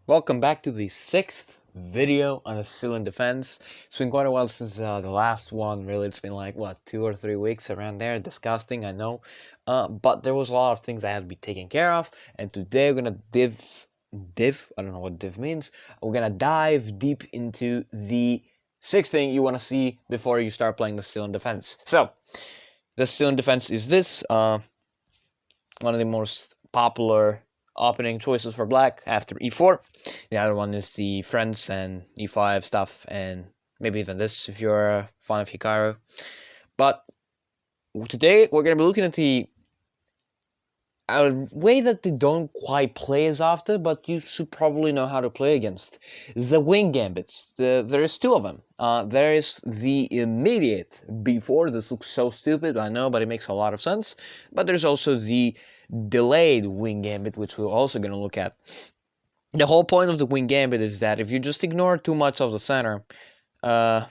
Welcome back to the 6th video on the Sicilian defense. It's been quite a while since the last one, really. It's been like, what, 2 or 3 weeks around there. Disgusting, I know. But there was a lot of things I had to be taken care of. And today we're going to I don't know what div means. We're going to dive deep into the 6th thing you want to see before you start playing the Sicilian defense. So, the Sicilian defense is this. One of the most popular opening choices for black after e4. The other one is the friends and e5 stuff, and maybe even this if you're a fan of Hikaru. But today we're going to be looking at a way that they don't quite play as often, but you should probably know how to play against. The wing gambits. There is 2 of them. There is the immediate b4. This looks so stupid, I know, but it makes a lot of sense. But there's also the delayed wing gambit, which we're also going to look at. The whole point of the wing gambit is that if you just ignore too much of the center, let's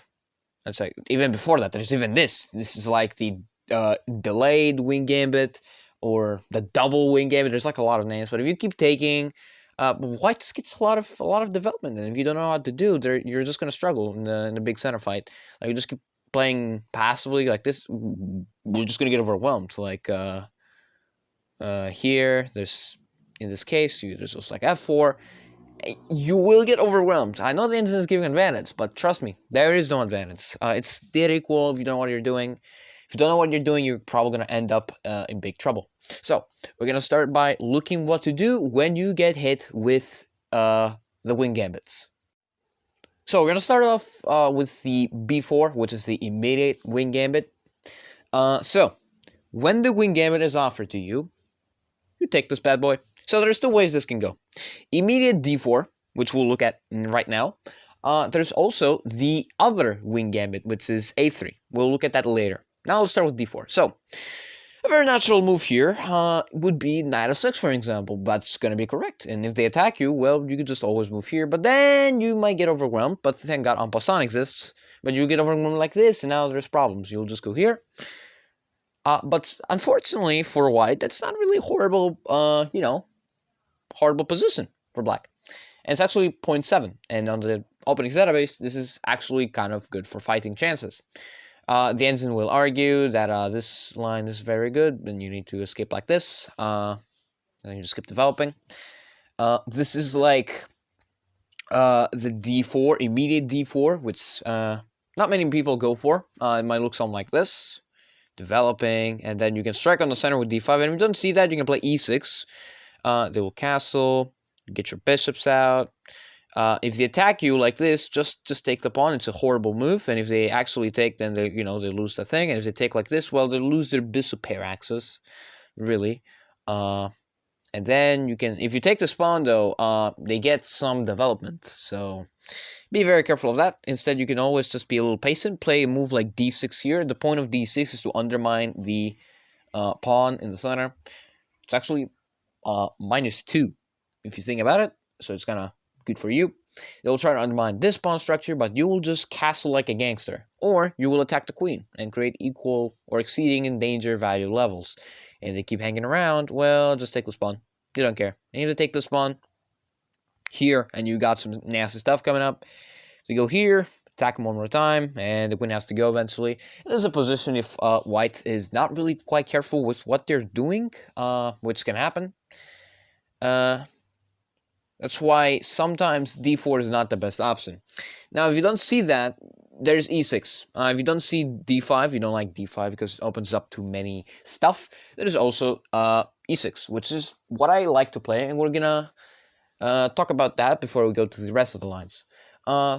say even before that, there's even this. This is like the delayed wing gambit or the double wing gambit. There's like a lot of names, but if you keep taking, white just gets a lot of development, and if you don't know how to do, you're just going to struggle in the big center fight. Like you just keep playing passively like this, you're just going to get overwhelmed. Like here, there's, in this case, there's just like f4. You will get overwhelmed. I know the engine is giving advantage, but trust me, there is no advantage. It's dead equal if you don't know what you're doing. If you don't know what you're doing, you're probably going to end up in big trouble. So, we're going to start by looking what to do when you get hit with the wing gambits. So, we're going to start off with the b4, which is the immediate wing gambit. So, when the wing gambit is offered to you, you take this bad boy. So there's 2 ways this can go. Immediate d4, which we'll look at right now. There's also the other wing gambit, which is a3. We'll look at that later. Now let's start with d4. So, a very natural move here would be knight f6, for example. That's going to be correct. And if they attack you, well, you could just always move here. But then you might get overwhelmed. But thank God en passant exists. But you get overwhelmed like this, and now there's problems. You'll just go here. But unfortunately for white, that's not really horrible, horrible position for black. And it's actually 0.7. And on the openings database, this is actually kind of good for fighting chances. The engine will argue that this line is very good, then you need to escape like this. Then you just keep developing. This is like the d4, immediate d4, which not many people go for. It might look something like this. Developing, and then you can strike on the center with d5, and if you don't see that, you can play e6. They will castle, get your bishops out. If they attack you like this, just take the pawn. It's a horrible move, and if they actually take, then they lose the thing, and if they take like this, well, they lose their bishop pair axis, really. And then you can, if you take this pawn though, they get some development, so be very careful of that. Instead, you can always just be a little patient, play a move like d6 here. The point of d6 is to undermine the pawn in the center. It's actually -2 if you think about it, so it's kind of good for you. They'll try to undermine this pawn structure, but you will just castle like a gangster, or you will attack the queen and create equal or exceeding in danger value levels. And if they keep hanging around, well, just take this pawn. You don't care. And if they take this pawn here, and you got some nasty stuff coming up, so you go here, attack them one more time, and the queen has to go eventually. This is a position if white is not really quite careful with what they're doing, which can happen. That's why sometimes d4 is not the best option. Now, if you don't see that, there's e6. If you don't see d5, you don't like d5 because it opens up too many stuff. There's also e6, which is what I like to play, and we're gonna talk about that before we go to the rest of the lines.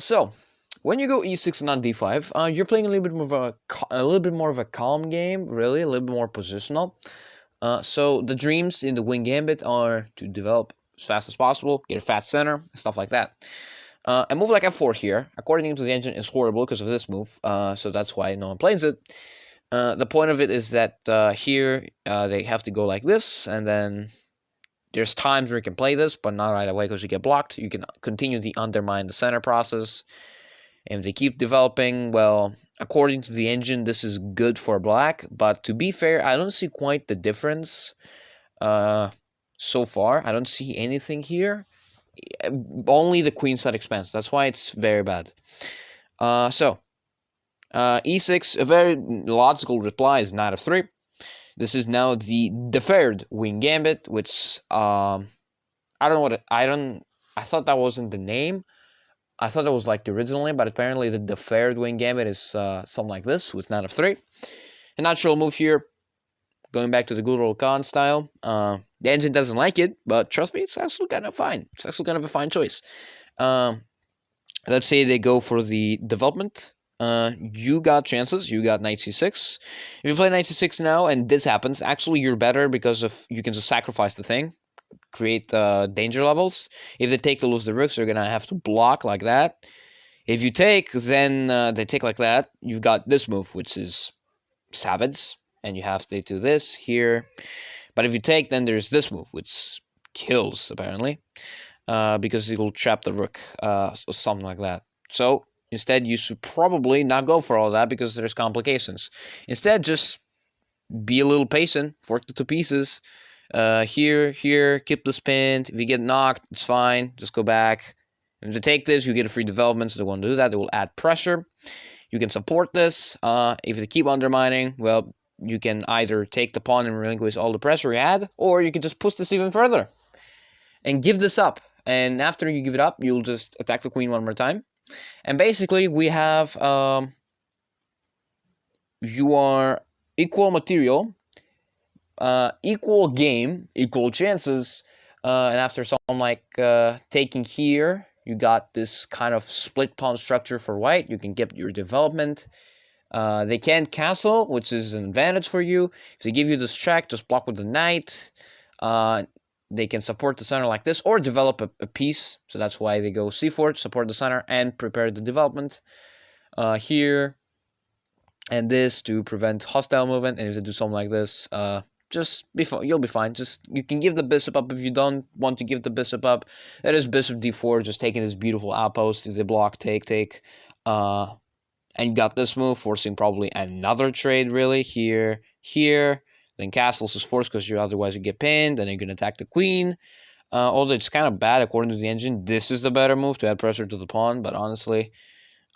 So, when you go e6 and not d5, you're playing a little bit more of a calm game, really, a little bit more positional. So the dreams in the wing gambit are to develop as fast as possible, get a fat center, stuff like that. A move like f4 here, according to the engine, is horrible because of this move, so that's why no one plays it. The point of it is that here they have to go like this, and then there's times where you can play this, but not right away because you get blocked. You can continue to undermine the center process. And if they keep developing, well, according to the engine, this is good for black. But to be fair, I don't see quite the difference so far. I don't see anything here. only the queen side expands. That's why it's very bad. E6, a very logical reply is knight f3. This is now the deferred wing gambit, which I don't know what I thought that wasn't the name. I thought it was like the original name, but apparently the deferred wing gambit is something like this with knight f3. A natural move here, going back to the good old Khan style. The engine doesn't like it, but trust me, it's actually kind of fine. It's actually kind of a fine choice. Let's say they go for the development. You got chances. You got knight c6. If you play knight c6 now and this happens, actually you're better because of you can just sacrifice the thing, create danger levels. If they take to lose the rooks, you're gonna have to block like that. If you take, then they take like that. You've got this move, which is savage, and you have to do this here. But if you take, then there's this move, which kills apparently, because it will trap the rook, or something like that. So instead, you should probably not go for all that because there's complications. Instead, just be a little patient, fork it to pieces. Here, keep the spin. If you get knocked, it's fine. Just go back. If they take this, you get a free development, so they won't do that. They will add pressure. You can support this. If they keep undermining, well, you can either take the pawn and relinquish all the pressure you had, or you can just push this even further and give this up. And after you give it up, you'll just attack the queen one more time. And basically, we have you are equal material, equal game, equal chances, and after something like taking here, you got this kind of split pawn structure for white. You can get your development. They can't castle, which is an advantage for you. If they give you this check, just block with the knight. They can support the center like this, or develop a piece. So that's why they go c4, support the center, and prepare the development here. And this to prevent hostile movement. And if they do something like this, just you'll be fine. Just you can give the bishop up if you don't want to give the bishop up. That is bishop d4, just taking this beautiful outpost. If they block, take. And you got this move, forcing probably another trade, really, here. Then castles is forced because otherwise you get pinned, and then you can attack the queen. Although it's kind of bad according to the engine. This is the better move to add pressure to the pawn, but honestly,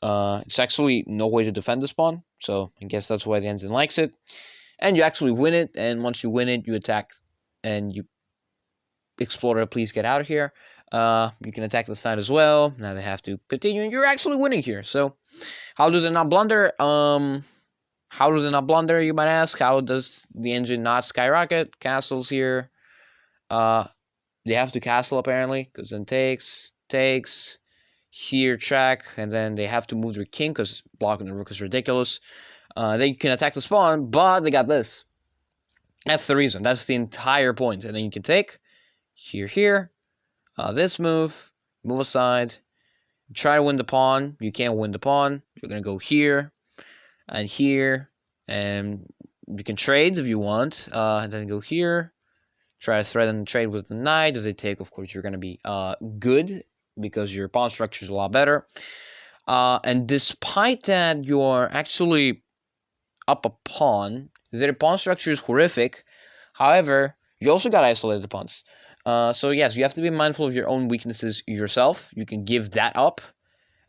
it's actually no way to defend this pawn. So I guess that's why the engine likes it. And you actually win it, and once you win it, you attack, and you... Explorer, please get out of here. You can attack the side as well. Now they have to continue, and you're actually winning here. So, how do they not blunder? How do they not blunder, you might ask? How does the engine not skyrocket? Castles here. They have to castle, apparently, because then takes, here check, and then they have to move their king, because blocking the rook is ridiculous. They can attack the spawn, but they got this. That's the reason. That's the entire point. And then you can take here. This move aside, try to win the pawn. You can't win the pawn. You're going to go here and here, and you can trade if you want, and then go here. Try to threaten the trade with the knight. If they take, of course, you're going to be good because your pawn structure is a lot better. And despite that, you're actually up a pawn. Their pawn structure is horrific. However, you also got isolated pawns. So yes, you have to be mindful of your own weaknesses yourself. You can give that up.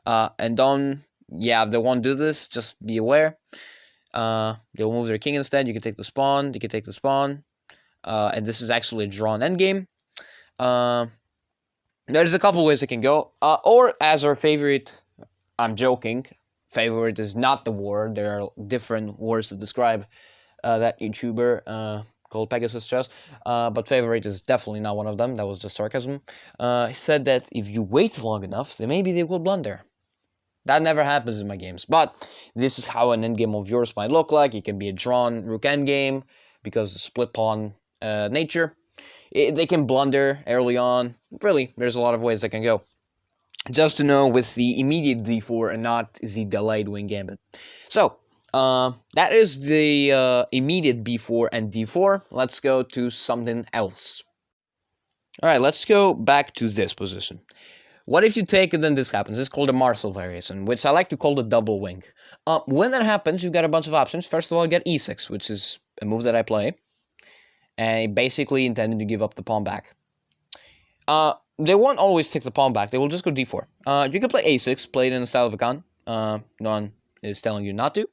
And don't, they won't do this. Just be aware. They'll move their king instead. You can take the spawn. They can take the spawn. And this is actually a drawn endgame. There's a couple ways it can go. Or as our favorite, I'm joking, favorite is not the war. There are different words to describe that YouTuber called Pegasus Chess. But favorite is definitely not one of them. That was just sarcasm. He said that if you wait long enough, then maybe they will blunder. That never happens in my games. But this is how an endgame of yours might look like. It can be a drawn rook endgame because the split pawn nature. They can blunder early on. Really, there's a lot of ways they can go. Just to know with the immediate d4 and not the delayed wing gambit. So, that is the immediate b4 and d4. Let's go to something else. Alright, let's go back to this position. What if you take and then this happens? It's called a Marcel variation, which I like to call the double wing. When that happens, you got a bunch of options. First of all, you get e6, which is a move that I play. And basically intended to give up the pawn back. they won't always take the pawn back. They will just go d4. You can play a6, play it in the style of a con. No one is telling you not to.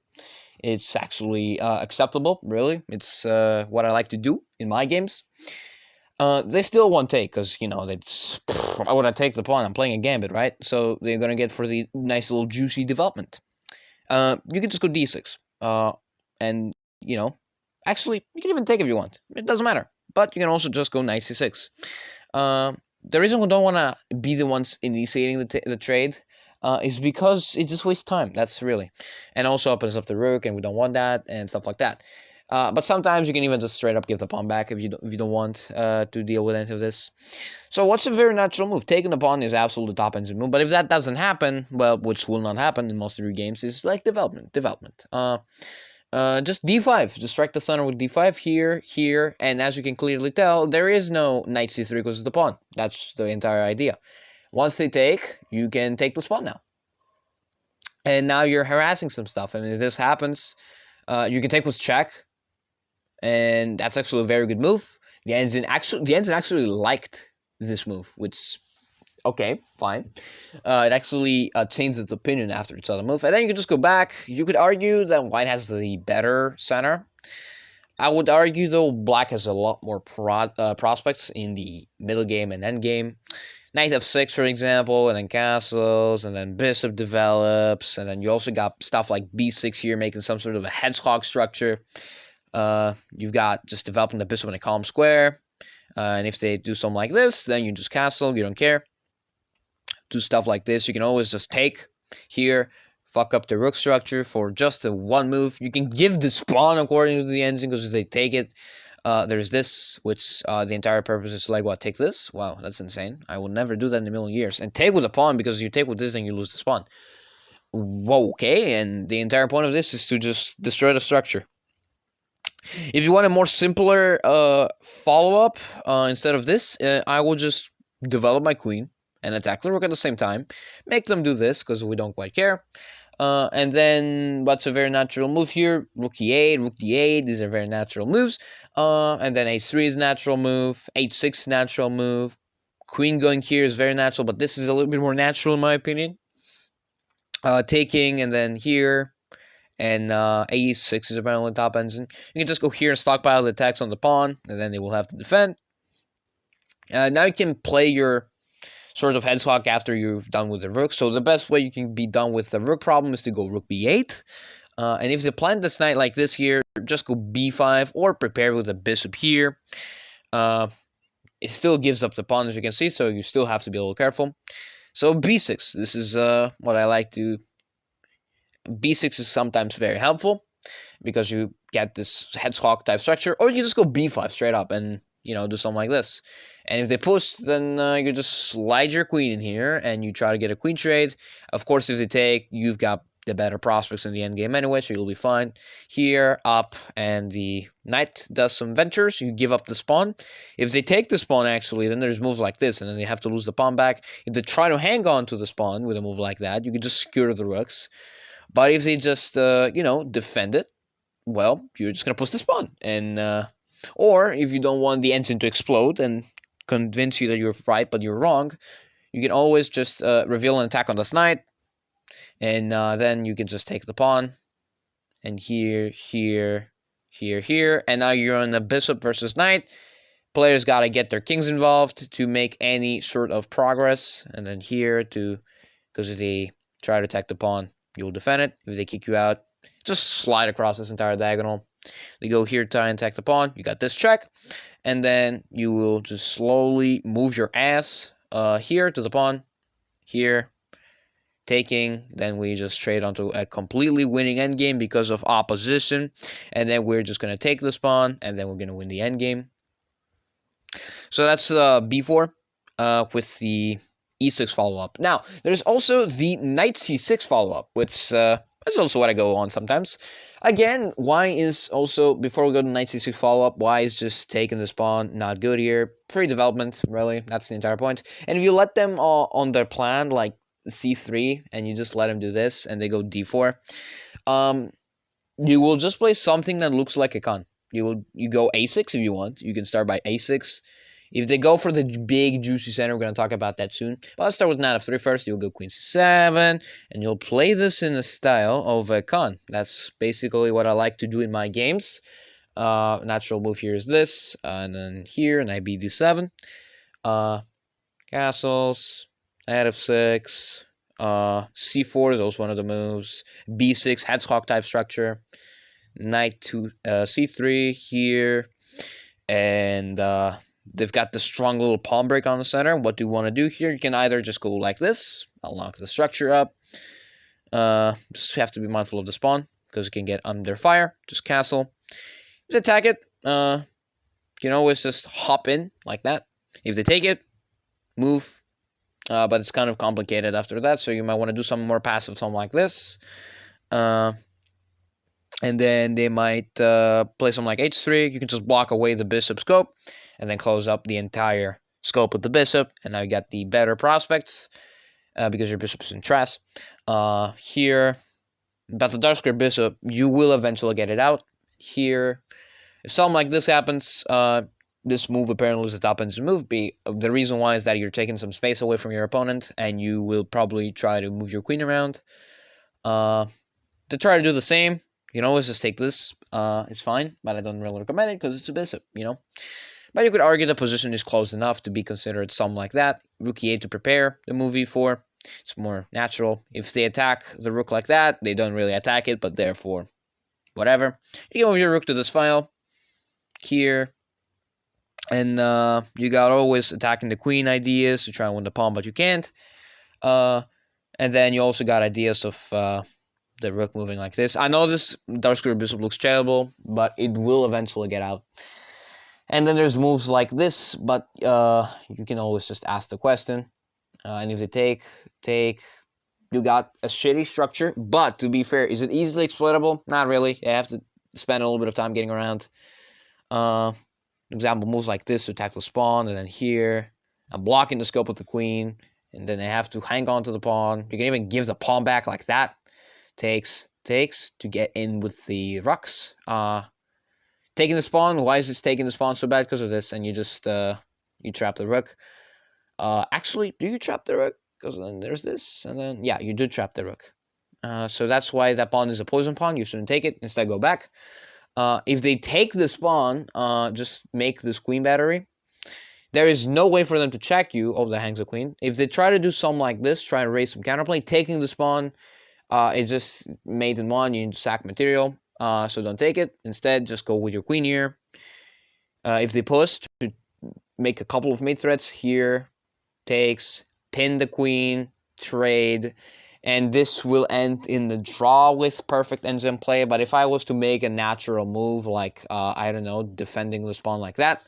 It's actually acceptable, really. It's what I like to do in my games. They still won't take, because, you know, that's... Why would I take the pawn? I'm playing a gambit, right? So they're going to get for the nice little juicy development. You can just go d6. And, you know, actually, you can even take if you want. It doesn't matter. But you can also just go knight c6. The reason we don't want to be the ones initiating the trade is because it just wastes time. That's really. And also opens up the rook, and we don't want that, and stuff like that. But sometimes you can even just straight up give the pawn back if you don't want to deal with any of this. So what's a very natural move? Taking the pawn is absolutely top engine move. But if that doesn't happen, well, which will not happen in most of your games, is like development. Just d5. Just strike the center with d5 here, and as you can clearly tell, there is no knight c3 because of the pawn. That's the entire idea. Once they take, you can take the pawn now. And now you're harassing some stuff. I mean, if this happens, you can take with check, and that's actually a very good move. The ensign actually liked this move, which, okay, fine. It actually changed its opinion after its other move. And then you could just go back. You could argue that white has the better center. I would argue, though, black has a lot more prospects in the middle game and end game. Knight f6, for example, and then castles, and then bishop develops, and then you also got stuff like b6 here, making some sort of a hedgehog structure. You've got just developing the bishop in a calm square, and if they do something like this, then you just castle, you don't care. Do stuff like this, you can always just take here, fuck up the rook structure for just a one move. You can give the pawn according to the engine, because if they take it, there's this, which the entire purpose is like, what, take this? Wow, that's insane. I will never do that in a million years. And take with a pawn, because if you take with this, then you lose the pawn. Whoa, okay, and the entire point of this is to just destroy the structure. If you want a more simpler follow-up, instead of this, I will just develop my queen and attack the rook at the same time. Make them do this, because we don't quite care. And then, what's a very natural move here? Rook e8, rook d8, these are very natural moves. And then a3 is natural move, h6 natural move. Queen going here is very natural, but this is a little bit more natural in my opinion. Taking, and then here, and a6 is apparently top engine. You can just go here and stockpile the attacks on the pawn, and then they will have to defend. Now you can play your sort of hedgehog after you've done with the rook. So the best way you can be done with the rook problem is to go rook b8. And if they plant this knight like this here, just go b5 or prepare with a bishop here. It still gives up the pawn, as you can see, so you still have to be a little careful. So b6, this is what I like to... b6 is sometimes very helpful because you get this hedgehog type structure, or you just go b5 straight up and, you know, do something like this. And if they push, then you just slide your queen in here and you try to get a queen trade. Of course, if they take, you've got the better prospects in the endgame anyway, so you'll be fine. Here, up, and the knight does some ventures. You give up the pawn. If they take the pawn, actually, then there's moves like this, and then they have to lose the pawn back. If they try to hang on to the pawn with a move like that, you can just skewer the rooks. But if they just, you know, defend it, well, you're just going to push the pawn. And, or if you don't want the engine to explode and convince you that you're right but you're wrong, you can always just reveal an attack on this knight, and then you can just take the pawn, and here, and now you're on a bishop versus knight. Players gotta get their kings involved to make any sort of progress, and then here to, because if they try to attack the pawn, you'll defend it. If they kick you out, just slide across this entire diagonal. They go here, try and attack the pawn. You got this check, and then you will just slowly move your ass here to the pawn, here, taking. Then we just trade onto a completely winning endgame because of opposition, and then we're just gonna take this pawn, and then we're gonna win the endgame. So that's b4 with the e6 follow-up. Now, there's also the knight c6 follow-up, which is also what I go on sometimes. Again, why is also, before we go to knight c6 follow-up, why is just taking this pawn not good here? Free development, really, that's the entire point. And if you let them on their plan, like c3, and you just let them do this, and they go d4, you will just play something that looks like a con. You go a6 if you want. You can start by a6. If they go for the big juicy center, we're going to talk about that soon. But let's start with knight f3 first. You'll go queen c7, and you'll play this in the style of a con. That's basically what I like to do in my games. Natural move here is this, and then here, knight b d7. Castles, knight f6, c4 is also one of the moves. b6, hedgehog type structure. Knight to c3 here, and they've got the strong little pawn break on the center. What do you want to do here? You can either just go like this. I'll knock the structure up. Just have to be mindful of the pawn because it can get under fire. Just castle. Just attack it. You can always just hop in like that. If they take it, move. But it's kind of complicated after that, so you might want to do something more passive, something like this. And then they might play something like h3. You can just block away the bishop scope and then close up the entire scope with the bishop. And now you got the better prospects because your bishop is in tress. Here, but the dark square bishop, you will eventually get it out. Here, if something like this happens, this move apparently is the top end move. The reason why is that you're taking some space away from your opponent, and you will probably try to move your queen around. To try to do the same, you can always just take this. It's fine, but I don't really recommend it because it's a bishop, you know. But you could argue the position is close enough to be considered something like that. Rook e8 to prepare the move e4. It's more natural. If they attack the rook like that, they don't really attack it, but therefore, whatever. You can move your rook to this file here. And you got always attacking the queen ideas to try and win the pawn, but you can't. And then you also got ideas of the rook moving like this. I know this dark square bishop looks terrible, but it will eventually get out. And then there's moves like this, but you can always just ask the question. And if they take, you got a shitty structure. But to be fair, is it easily exploitable? Not really. You have to spend a little bit of time getting around. Example, moves like this to attack the pawn, and then here, I'm blocking the scope of the queen, and then they have to hang on to the pawn. You can even give the pawn back like that. Takes to get in with the rocks. Taking the pawn. Why is this taking the pawn so bad? Because of this, and you just you trap the rook. Actually, do you trap the rook? Because then there's this, and then yeah, you do trap the rook. So that's why that pawn is a poison pawn. You shouldn't take it. Instead, go back. If they take this pawn, just make this queen battery. There is no way for them to check you. Oh, that hangs a queen. If they try to do something like this, try and raise some counterplay, taking this pawn, it's just mate in one. You need to sack material. So don't take it. Instead, just go with your queen here. If they push to make a couple of mate threats here, takes, pin the queen, trade, and this will end in the draw with perfect ends in play. But if I was to make a natural move, like, I don't know, defending the pawn like that,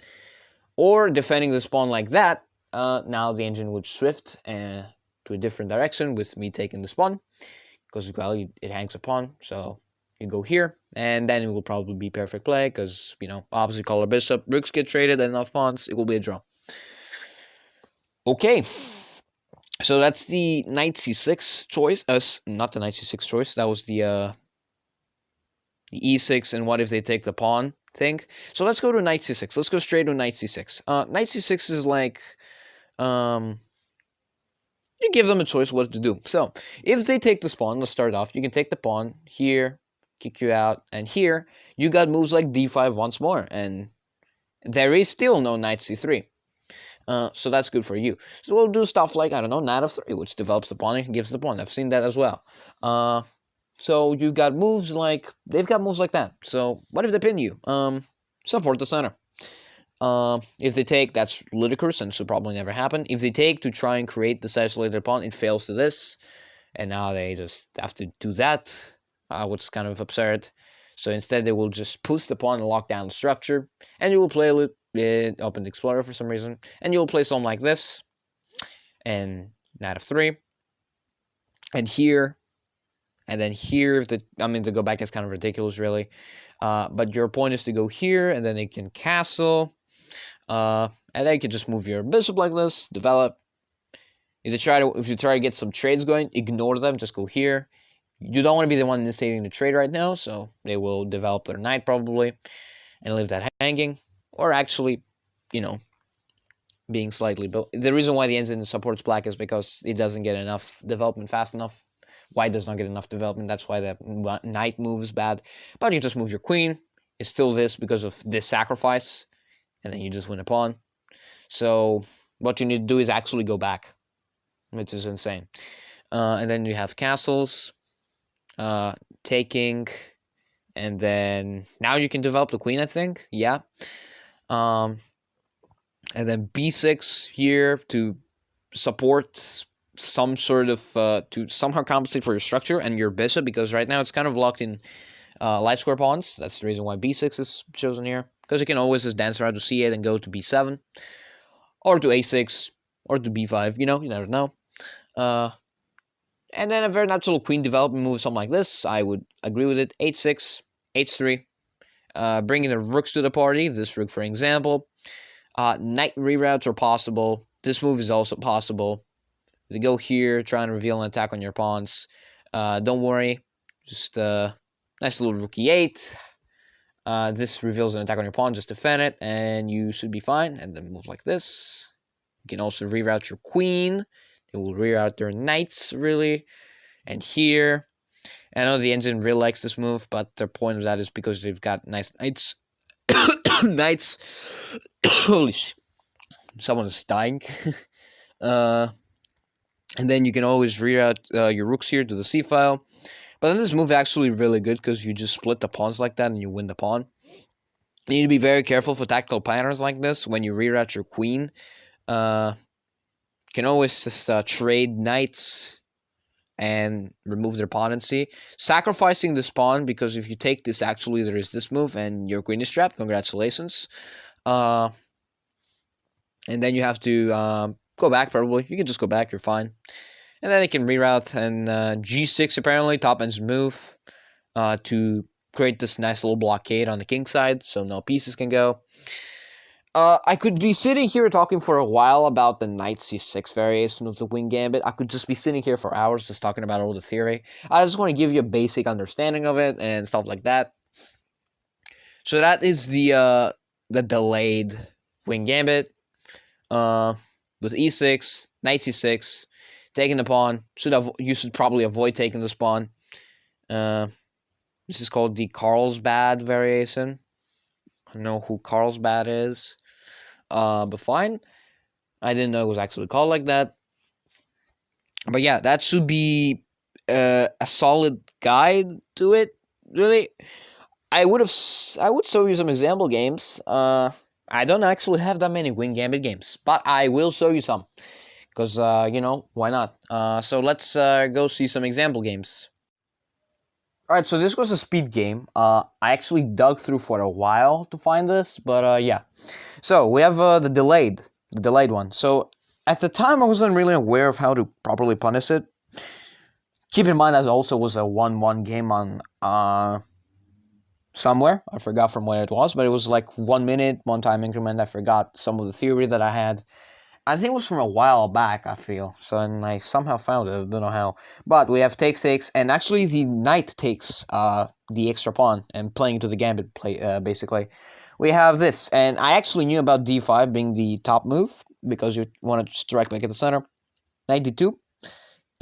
or defending the pawn like that, now the engine would shift to a different direction with me taking the pawn, because, well, it hangs a pawn, so you go here, and then it will probably be perfect play, because, you know, opposite color bishop, rooks get traded, and enough pawns, it will be a draw. Okay. So that's the knight c6 choice. Not the knight c6 choice. That was the e6 and what if they take the pawn thing. So let's go to knight c6. Let's go straight to knight c6. Knight c6 is like, you give them a choice what to do. So if they take this pawn, let's start off. You can take the pawn here, kick you out, and here you got moves like d5 once more, and there is still no knight c3. So that's good for you. So we'll do stuff like, I don't know, knight f3, which develops the pawn and gives the pawn. I've seen that as well. So you got moves like, they've got moves like that. So what if they pin you? Support the center. If they take, that's ludicrous and should probably never happen. If they take to try and create this isolated pawn, it fails to this. And now they just have to do that, which is kind of absurd. So instead, they will just push the pawn and lock down the structure. And you will play open the explorer for some reason, and you'll play something like this, and knight f3, and here, and then here. To go back is kind of ridiculous, really. But your point is to go here, and then they can castle, and then you can just move your bishop like this, develop. If you try to get some trades going, ignore them. Just go here. You don't want to be the one initiating the trade right now, so they will develop their knight probably, and leave that hanging. Or actually, you know, being slightly built. The reason why the ensign supports black is because it doesn't get enough development fast enough. White does not get enough development. That's why the knight moves bad. But you just move your queen. It's still this because of this sacrifice. And then you just win a pawn. So what you need to do is actually go back, which is insane. And then you have castles, taking, and then now you can develop the queen, I think. Yeah. And then b6 here to support some sort of to somehow compensate for your structure and your bishop, because right now it's kind of locked in light square pawns. That's the reason why b6 is chosen here, because you can always just dance around to c8 and go to b7 or to a6 or to b5. You never know. And then a very natural queen development move, something like this. I would agree with it. h6, h3, bringing the rooks to the party. This rook, for example. Knight reroutes are possible. This move is also possible. To go here, try and reveal an attack on your pawns. Don't worry. Just nice little rook e8. This reveals an attack on your pawn. Just defend it, and you should be fine. And then move like this. You can also reroute your queen. They will reroute their knights, really. And here. I know the engine really likes this move, but the point of that is because they've got nice knights. Knights. Holy shit. Someone is dying. And then you can always reroute your rooks here to the c-file. But then this move is actually really good because you just split the pawns like that and you win the pawn. You need to be very careful for tactical patterns like this when you reroute your queen. You can always just trade knights and remove their pawnancy. Sacrificing this pawn, because if you take this, actually there is this move and your queen is trapped. Congratulations. And then you have to go back, probably. You can just go back, you're fine. And then it can reroute, and g6 apparently, top end's move, to create this nice little blockade on the king side, so no pieces can go. I could be sitting here talking for a while about the knight c6 variation of the wing gambit. I could just be sitting here for hours just talking about all the theory. I just want to give you a basic understanding of it and stuff like that. So that is the delayed wing gambit. With e6, knight c6, taking the pawn. You should probably avoid taking this pawn. This is called the Carlsbad variation. I don't know who Carlsbad is. But fine. I didn't know it was actually called like that. But yeah, that should be a solid guide to it, really. I would show you some example games. I don't actually have that many wing gambit games, but I will show you some. Because, why not? So let's go see some example games. Alright, so this was a speed game. I actually dug through for a while to find this, but yeah. So, we have the delayed one. So, at the time, I wasn't really aware of how to properly punish it. Keep in mind, that also was a 1-1 game on somewhere. I forgot from where it was, but it was like 1 minute, one time increment. I forgot some of the theory that I had. I think it was from a while back, I feel. So, and I somehow found it. I don't know how. But we have takes, and actually the knight takes the extra pawn and playing to the gambit play, basically. We have this, and I actually knew about d5 being the top move, because you want to strike back at the center. Knight d2.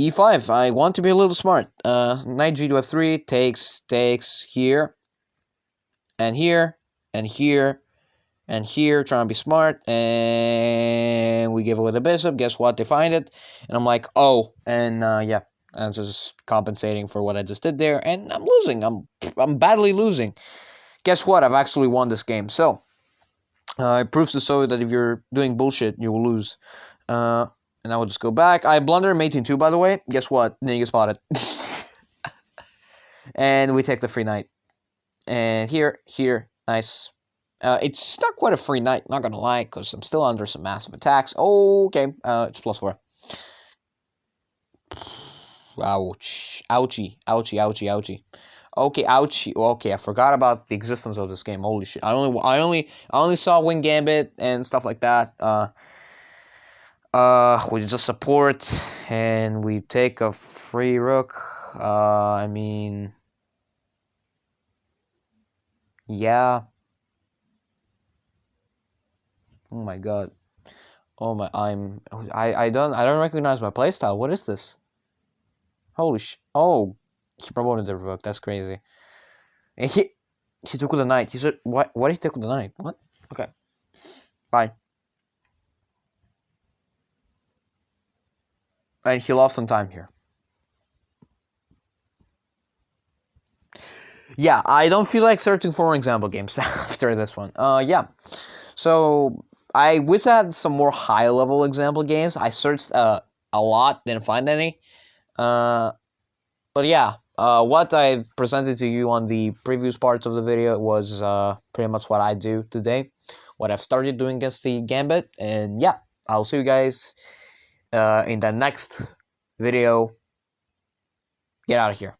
e5, I want to be a little smart. Knight g to f3, takes here, and here, and here, and here, trying to be smart, and we give away the bishop. Guess what? They find it, and I'm like, oh, and yeah, I'm just compensating for what I just did there, and I'm losing. I'm badly losing. Guess what? I've actually won this game. So it proves to show that if you're doing bullshit, you will lose. And I will just go back. I blunder mate in 2, by the way. Guess what? Nigga spotted. And we take the free knight. And here, nice. It's not quite a free knight, not gonna lie, because I'm still under some massive attacks. Okay, it's +4. Ouch. Ouchie. Okay, ouchie. Okay, I forgot about the existence of this game. Holy shit. I only saw wing gambit and stuff like that. We just support and we take a free rook. I mean, yeah. Oh my god. Oh my, I don't recognize my playstyle. What is this? Holy oh, he promoted the revoke. That's crazy. And he took the knight. He said, what? Why did he take the knight? What? Okay, fine. And he lost some time here. Yeah, I don't feel like searching for example games after this one. Yeah. So I wish I had some more high level example games. I searched a lot, didn't find any. But yeah, what I've presented to you on the previous parts of the video was pretty much what I do today, what I've started doing against the Gambit, and yeah, I'll see you guys in the next video. Get out of here.